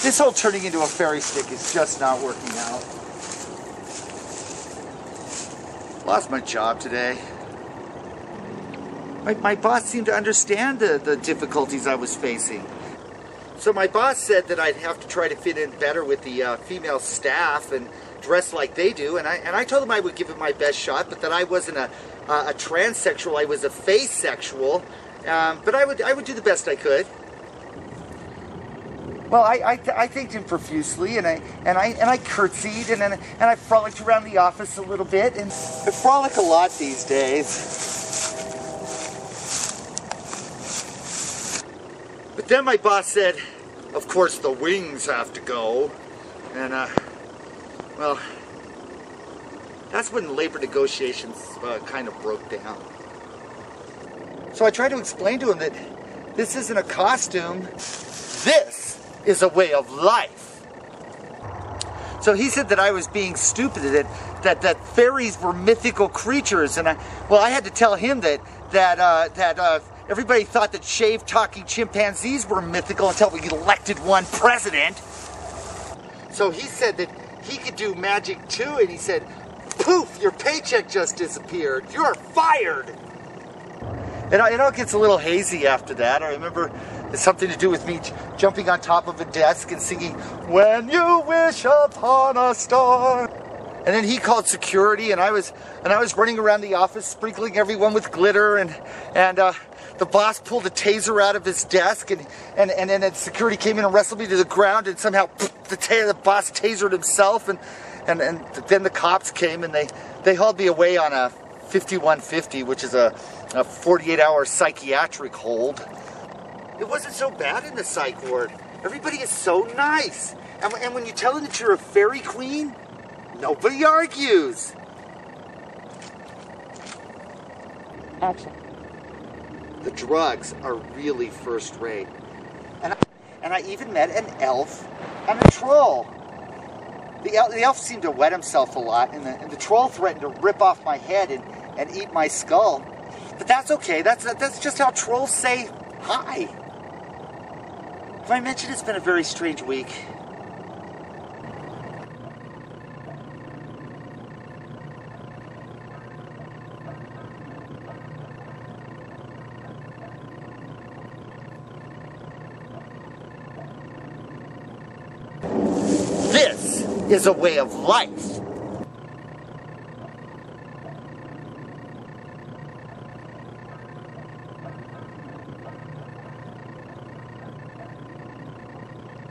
This whole turning into a fairy stick is just not working out. Lost my job today. My boss seemed to understand the difficulties I was facing. So my boss said that I'd have to try to fit in better with the female staff and dress like they do, and I told him I would give it my best shot, but that I wasn't a transsexual, I was a face-sexual, but I would do the best I could. Well, I thanked him profusely, and I curtsied, and I frolicked around the office a little bit, and I frolic a lot these days. But then my boss said, of course the wings have to go, and well, that's when labor negotiations kind of broke down. So I tried to explain to him that this isn't a costume, this is a way of life. So he said that I was being stupid, that fairies were mythical creatures, and I had to tell him that everybody thought that shaved talking chimpanzees were mythical until we elected one president. So he said that he could do magic too, and he said, poof, your paycheck just disappeared. You're fired. And it gets a little hazy after that. I remember it's something to do with me jumping on top of a desk and singing, "When you wish upon a star." And then he called security, and I was running around the office sprinkling everyone with glitter, and the boss pulled a taser out of his desk, and then security came in and wrestled me to the ground, and somehow the boss tasered himself, and then the cops came, and they hauled me away on a 5150, which is a 48-hour psychiatric hold. It wasn't so bad in the psych ward. Everybody is so nice. And when you tell them that you're a fairy queen, nobody argues. Action. The drugs are really first rate. And I even met an elf and a troll. The elf seemed to wet himself a lot, and the troll threatened to rip off my head and eat my skull. But that's okay. That's just how trolls say hi. Have I mentioned it's been a very strange week? This is a way of life.